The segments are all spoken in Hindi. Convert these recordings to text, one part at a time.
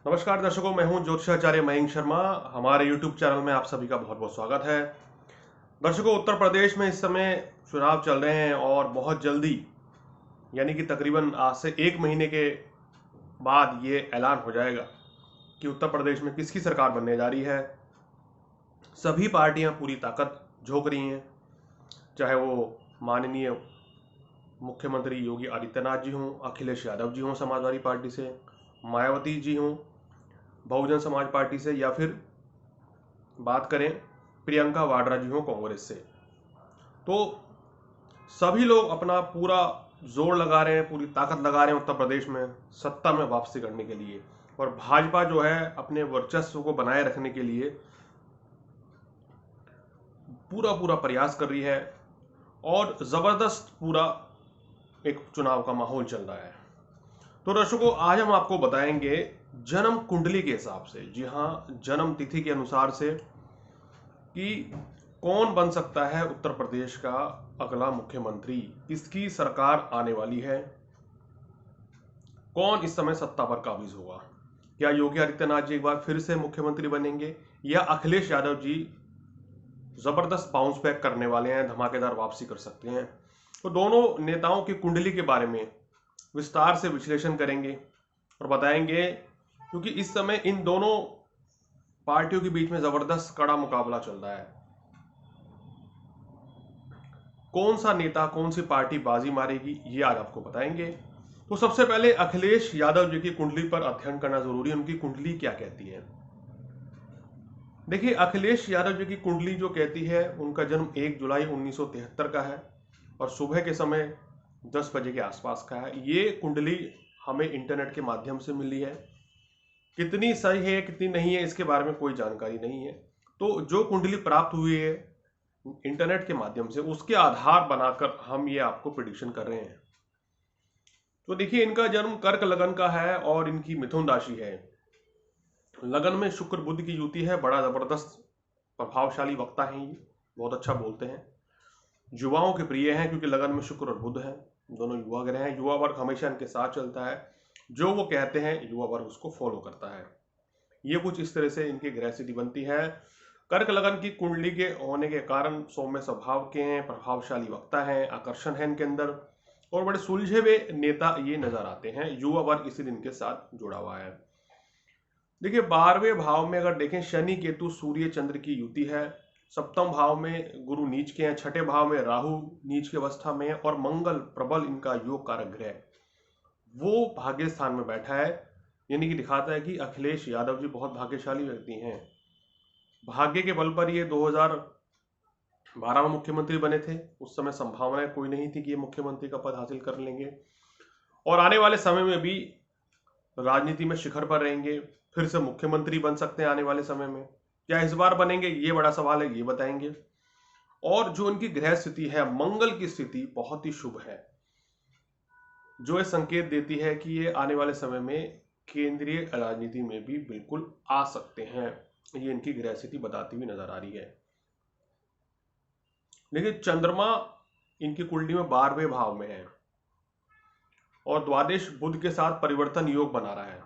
नमस्कार दर्शकों, मैं हूं ज्योतिषाचार्य मयंक शर्मा। हमारे YouTube चैनल में आप सभी का बहुत बहुत स्वागत है। दर्शकों, उत्तर प्रदेश में इस समय चुनाव चल रहे हैं और बहुत जल्दी यानी कि तकरीबन आज से 1 महीने के बाद ये ऐलान हो जाएगा कि उत्तर प्रदेश में किसकी सरकार बनने जा रही है। सभी पार्टियां पूरी ताकत झोंक रही हैं, चाहे वो माननीय मुख्यमंत्री योगी आदित्यनाथ जी हों, अखिलेश यादव जी हों समाजवादी पार्टी से, मायावती जी हों बहुजन समाज पार्टी से, या फिर बात करें प्रियंका वाड्रा जी हो कांग्रेस से। तो सभी लोग अपना पूरा जोर लगा रहे हैं, पूरी ताकत लगा रहे हैं उत्तर प्रदेश में सत्ता में वापसी करने के लिए। और भाजपा जो है अपने वर्चस्व को बनाए रखने के लिए पूरा पूरा प्रयास कर रही है और जबरदस्त पूरा एक चुनाव का माहौल चल रहा है। तो दर्शकों, आज हम आपको बताएंगे जन्म कुंडली के हिसाब से, जी हाँ, जन्म तिथि के अनुसार से, कि कौन बन सकता है उत्तर प्रदेश का अगला मुख्यमंत्री, किसकी सरकार आने वाली है, कौन इस समय सत्ता पर काबिज होगा। क्या योगी आदित्यनाथ जी एक बार फिर से मुख्यमंत्री बनेंगे या अखिलेश यादव जी जबरदस्त बाउंस बैक करने वाले हैं, धमाकेदार वापसी कर सकते हैं। तो दोनों नेताओं की कुंडली के बारे में विस्तार से विश्लेषण करेंगे और बताएंगे, क्योंकि इस समय इन दोनों पार्टियों के बीच में जबरदस्त कड़ा मुकाबला चल रहा है। कौन सा नेता कौन सी पार्टी बाजी मारेगी, ये आज आपको बताएंगे। तो सबसे पहले अखिलेश यादव जी की कुंडली पर अध्ययन करना जरूरी है। उनकी कुंडली क्या कहती है? देखिए, अखिलेश यादव जी की कुंडली जो कहती है, उनका जन्म 1 जुलाई 1973 का है और सुबह के समय 10 बजे के आसपास का है। ये कुंडली हमें इंटरनेट के माध्यम से मिली है। कितनी सही है कितनी नहीं है इसके बारे में कोई जानकारी नहीं है। तो जो कुंडली प्राप्त हुई है इंटरनेट के माध्यम से, उसके आधार बनाकर हम ये आपको प्रिडिक्शन कर रहे हैं। तो देखिए, इनका जन्म कर्क लगन का है और इनकी मिथुन राशि है। लगन में शुक्र बुध की युति है। बड़ा जबरदस्त प्रभावशाली वक्ता हैं ये, बहुत अच्छा बोलते हैं, युवाओं के प्रिय हैं क्योंकि लगन में शुक्र और बुध है, दोनों युवा ग्रह हैं। युवा वर्ग हमेशा इनके साथ चलता है, जो वो कहते हैं युवा वर्ग उसको फॉलो करता है। ये कुछ इस तरह से इनकी ग्रह स्थिति बनती है। कर्क लगन की कुंडली के होने के कारण सौम्य स्वभाव के हैं, प्रभावशाली वक्ता हैं, आकर्षण है इनके अंदर और बड़े सुलझे हुए नेता ये नजर आते हैं। युवा वर्ग इसी दिन के साथ जुड़ा हुआ है। देखिए, 12वें भाव में अगर देखें, शनि केतु सूर्य चंद्र की युति है। सप्तम भाव में गुरु नीच के हैं, छठे भाव में राहु नीच की अवस्था में है और मंगल प्रबल इनका योग कारक ग्रह वो भाग्य स्थान में बैठा है। यानी कि दिखाता है कि अखिलेश यादव जी बहुत भाग्यशाली व्यक्ति हैं। भाग्य के बल पर ये 2012 में मुख्यमंत्री बने थे। उस समय संभावनाएं कोई नहीं थी कि ये मुख्यमंत्री का पद हासिल कर लेंगे और आने वाले समय में भी राजनीति में शिखर पर रहेंगे, फिर से मुख्यमंत्री बन सकते हैं आने वाले समय में। क्या इस बार बनेंगे, ये बड़ा सवाल है, ये बताएंगे। और जो इनकी ग्रह स्थिति है, मंगल की स्थिति बहुत ही शुभ है, जो ये संकेत देती है कि ये आने वाले समय में केंद्रीय राजनीति में भी बिल्कुल आ सकते हैं। ये इनकी ग्रह स्थिति बताती हुई नजर आ रही है। लेकिन चंद्रमा इनकी कुंडली में 12वें भाव में है और द्वादश बुध के साथ परिवर्तन योग बना रहा है।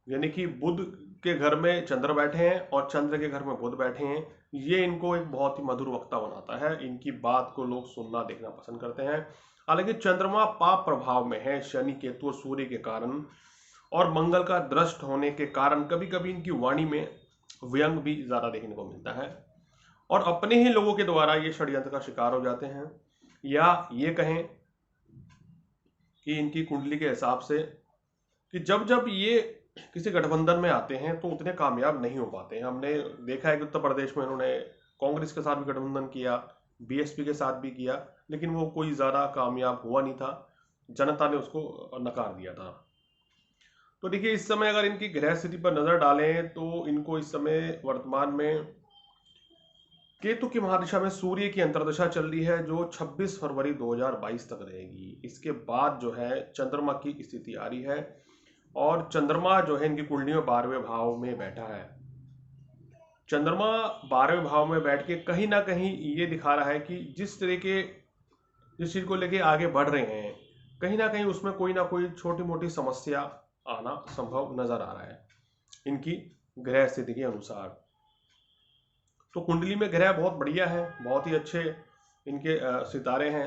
यानी कि बुध के घर में चंद्र बैठे हैं और चंद्र के घर में बुध बैठे हैं। ये इनको एक बहुत ही मधुर वक्ता बनाता है। इनकी बात को लोग सुनना देखना पसंद करते हैं। हालांकि चंद्रमा पाप प्रभाव में है शनि केतु और सूर्य के कारण और मंगल का दृष्ट होने के कारण कभी कभी इनकी वाणी में व्यंग भी ज्यादा देखने को मिलता है और अपने ही लोगों के द्वारा ये षड्यंत्र का शिकार हो जाते हैं। या ये कहें कि इनकी कुंडली के हिसाब से कि जब जब ये किसी गठबंधन में आते हैं तो उतने कामयाब नहीं हो पाते हैं। हमने देखा है कि उत्तर प्रदेश में इन्होंने कांग्रेस के साथ भी गठबंधन किया, बीएसपी के साथ भी किया, लेकिन वो कोई ज्यादा कामयाब हुआ नहीं था। जनता ने उसको नकार दिया था। तो देखिए, इस समय अगर इनकी ग्रह स्थिति पर नजर डालें तो इनको इस समय वर्तमान में केतु की महादशा में सूर्य की अंतर्दशा चल रही है, जो 26 फरवरी 2022 तक रहेगी। इसके बाद जो है चंद्रमा की स्थिति आ रही है और चंद्रमा जो है इनकी कुंडली में 12वें भाव में बैठा है। चंद्रमा 12वें भाव में बैठ के कहीं ना कहीं ये दिखा रहा है कि जिस चीज को लेके आगे बढ़ रहे हैं, कहीं ना कहीं उसमें कोई ना कोई छोटी मोटी समस्या आना संभव नजर आ रहा है इनकी ग्रह स्थिति के अनुसार। तो कुंडली में ग्रह बहुत बढ़िया है, बहुत ही अच्छे इनके सितारे हैं।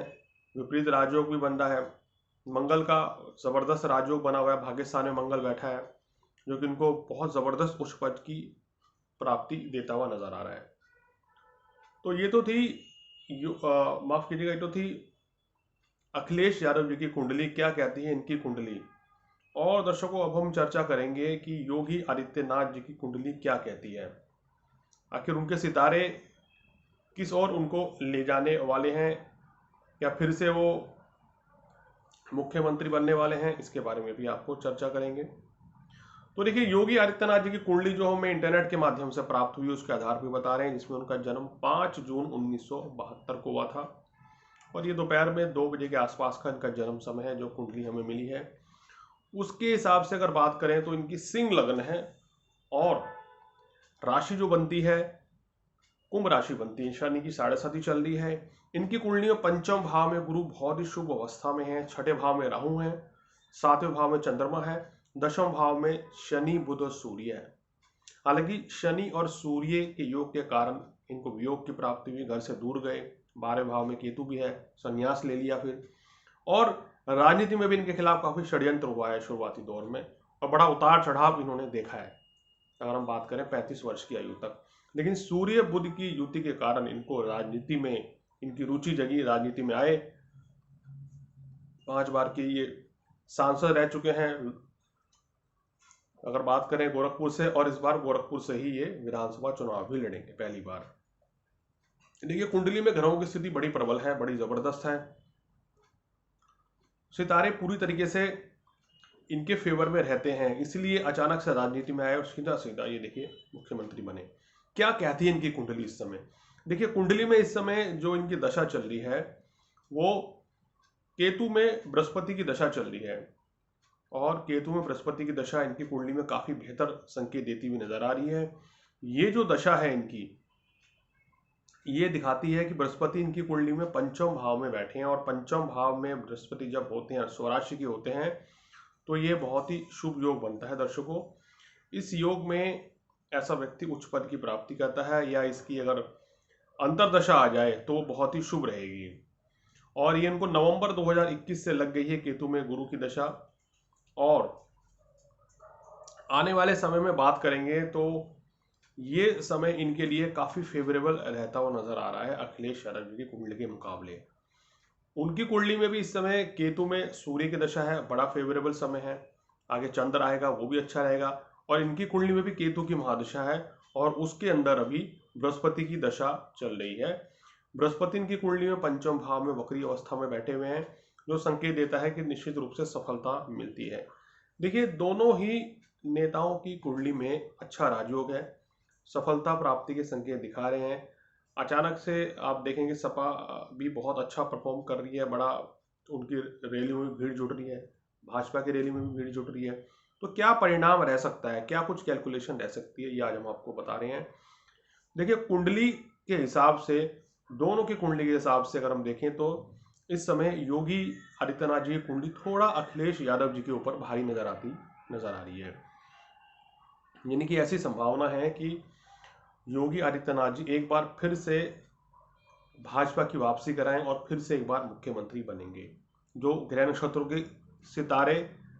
विपरीत राजयोग भी बन रहा है, मंगल का जबरदस्त राजयोग बना हुआ है, भाग्यस्थान में मंगल बैठा है जो कि इनको बहुत जबरदस्त उच्च पद की प्राप्ति देता हुआ नजर आ रहा है। तो ये तो थी माफ कीजिएगा, ये तो थी अखिलेश यादव जी की कुंडली, क्या कहती है इनकी कुंडली। और दर्शकों अब हम चर्चा करेंगे कि योगी आदित्यनाथ जी की कुंडली क्या कहती है, आखिर उनके सितारे किस ओर उनको ले जाने वाले हैं, या फिर से वो मुख्यमंत्री बनने वाले हैं, इसके बारे में भी आपको चर्चा करेंगे। तो देखिए, योगी आदित्यनाथ जी की कुंडली जो हमें इंटरनेट के माध्यम से प्राप्त हुई उसके आधार पर बता रहे हैं, जिसमें उनका जन्म 5 जून 1972 को हुआ था और ये दोपहर में 2 बजे के आसपास का इनका जन्म समय है जो कुंडली हमें मिली है। उसके हिसाब से अगर बात करें तो इनकी सिंह लग्न है और राशि जो बनती है कुंभ राशि बनती है, शनि की 7.5 चल रही है। इनकी कुंडली में पंचम भाव में गुरु बहुत ही शुभ अवस्था में है, छठे भाव में राहु है, 7वें भाव में चंद्रमा है, 10वें भाव में शनि बुध और सूर्य है। हालांकि शनि और सूर्य के योग के कारण इनको वियोग की प्राप्ति हुई, घर से दूर गए, 12वें भाव में केतु भी है, संन्यास ले लिया फिर। और राजनीति में भी इनके खिलाफ काफी षड्यंत्र हुआ है शुरुआती दौर में और बड़ा उतार चढ़ाव इन्होंने देखा है अगर हम बात करें 35 वर्ष की आयु तक। लेकिन सूर्य बुध की युति के कारण इनको राजनीति में इनकी रुचि जगी, राजनीति में आए, 5 बार के ये सांसद रह चुके हैं अगर बात करें गोरखपुर से, और इस बार गोरखपुर से ही ये विधानसभा चुनाव भी लड़ेंगे पहली बार। देखिए, कुंडली में ग्रहों की स्थिति बड़ी प्रबल है, बड़ी जबरदस्त है, सितारे पूरी तरीके से इनके फेवर में रहते हैं, इसलिए अचानक से राजनीति में आए और सीधा सीधा ये देखिए मुख्यमंत्री बने। क्या कहती है इनकी कुंडली इस समय? देखिए, कुंडली में इस समय जो इनकी दशा चल रही है वो केतु में बृहस्पति की दशा चल रही है और केतु में बृहस्पति की दशा इनकी कुंडली में काफी बेहतर संकेत देती हुई नजर आ रही है। ये जो दशा है इनकी, ये दिखाती है कि बृहस्पति इनकी कुंडली में पंचम भाव में बैठे हैं और पंचम भाव में बृहस्पति जब होते हैं, स्वराशि के होते हैं, तो ये बहुत ही शुभ योग बनता है दर्शकों। इस योग में ऐसा व्यक्ति उच्च पद की प्राप्ति करता है, या इसकी अगर अंतरदशा आ जाए तो बहुत ही शुभ रहेगी। और ये इनको नवंबर 2021 से लग गई है केतु में गुरु की दशा, और आने वाले समय में बात करेंगे तो ये समय इनके लिए काफी फेवरेबल रहता हुआ नजर आ रहा है अखिलेश यादव जी की कुंडली के मुकाबले। उनकी कुंडली में भी इस समय केतु में सूर्य की दशा है, बड़ा फेवरेबल समय है, आगे चंद्र आएगा वो भी अच्छा रहेगा। और इनकी कुंडली में भी केतु की महादशा है और उसके अंदर अभी बृहस्पति की दशा चल रही है। बृहस्पति इनकी कुंडली में पंचम भाव में वक्री अवस्था में बैठे हुए हैं, जो संकेत देता है कि निश्चित रूप से सफलता मिलती है। देखिए, दोनों ही नेताओं की कुंडली में अच्छा राजयोग है, सफलता प्राप्ति के संकेत दिखा रहे हैं। अचानक से आप देखेंगे सपा भी बहुत अच्छा परफॉर्म कर रही है, बड़ा उनकी रैली में भीड़ जुट रही है, भाजपा की रैली में भी भीड़ जुट रही है। तो क्या परिणाम रह सकता है, क्या कुछ कैलकुलेशन रह सकती है, ये आज हम आपको बता रहे हैं। देखिए, कुंडली के हिसाब से, दोनों की कुंडली के हिसाब से अगर हम देखें तो इस समय योगी आदित्यनाथ जी की कुंडली थोड़ा अखिलेश यादव जी के ऊपर भारी नजर आ रही है। यानी कि ऐसी संभावना है कि योगी आदित्यनाथ जी एक बार फिर से भाजपा की वापसी कराएं और फिर से एक बार मुख्यमंत्री बनेंगे। जो ग्रह नक्षत्रों के सितारे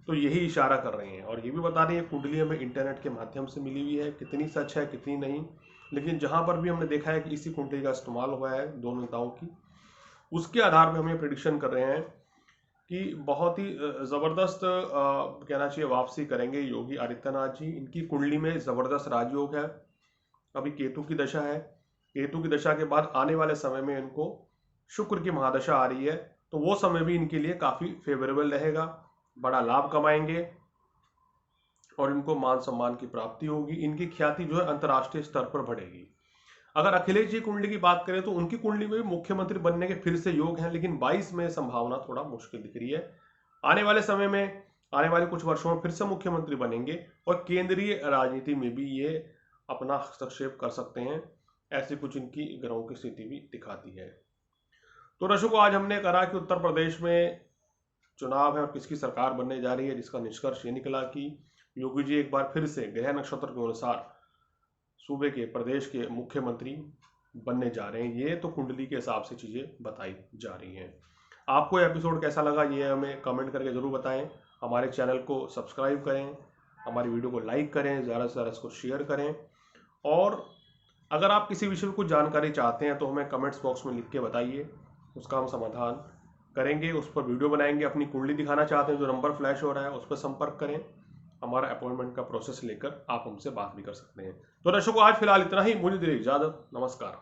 तो यही इशारा कर रहे हैं, और ये भी बता रही है कुंडली हमें इंटरनेट के माध्यम से मिली हुई है, कितनी सच है कितनी नहीं, लेकिन जहां पर भी हमने देखा है कि इसी कुंडली का इस्तेमाल हुआ है दोनों नेताओं की, उसके आधार पर हमें प्रेडिक्शन कर रहे हैं कि बहुत ही जबरदस्त कहना चाहिए वापसी करेंगे योगी आदित्यनाथ जी। इनकी कुंडली में जबरदस्त राजयोग है, अभी केतु की दशा है, केतु की दशा के बाद आने वाले समय में इनको शुक्र की महादशा आ रही है, तो वो समय भी इनके लिए काफी फेवरेबल रहेगा, बड़ा लाभ कमाएंगे और इनको मान सम्मान की प्राप्ति होगी। इनकी ख्याति जो है अंतर्राष्ट्रीय स्तर पर बढ़ेगी। अगर अखिलेश जी कुंडली की बात करें तो उनकी कुंडली में भी मुख्यमंत्री बनने के फिर से योग हैं, लेकिन 22 में संभावना थोड़ा मुश्किल दिख रही है। आने वाले समय में, आने वाले कुछ वर्षों में फिर से मुख्यमंत्री बनेंगे और केंद्रीय राजनीति में भी ये अपना हस्तक्षेप कर सकते हैं, ऐसी कुछ इनकी ग्रहों की स्थिति भी दिखाती है। तो दर्शकों, आज हमने कहा कि उत्तर प्रदेश में चुनाव है और किसकी सरकार बनने जा रही है, जिसका निष्कर्ष ये निकला कि योगी जी एक बार फिर से ग्रह नक्षत्र के अनुसार सूबे के प्रदेश के मुख्यमंत्री बनने जा रहे हैं। ये तो कुंडली के हिसाब से चीजें बताई जा रही हैं। आपको ये एपिसोड कैसा लगा ये हमें कमेंट करके जरूर बताएं। हमारे चैनल को सब्सक्राइब करें, हमारी वीडियो को लाइक करें, ज़्यादा से ज़्यादा इसको शेयर करें। और अगर आप किसी विषय में कुछ जानकारी चाहते हैं तो हमें कमेंट्स बॉक्स में लिख के बताइए, उसका हम समाधान करेंगे, उस पर वीडियो बनाएंगे। अपनी कुंडली दिखाना चाहते हैं, जो नंबर फ्लैश हो रहा है उस पर संपर्क करें। हमारा अपॉइंटमेंट का प्रोसेस लेकर आप हमसे बात भी कर सकते हैं। तो दर्शकों, आज फिलहाल इतना ही। मुझे दीजिए इजाजत। नमस्कार।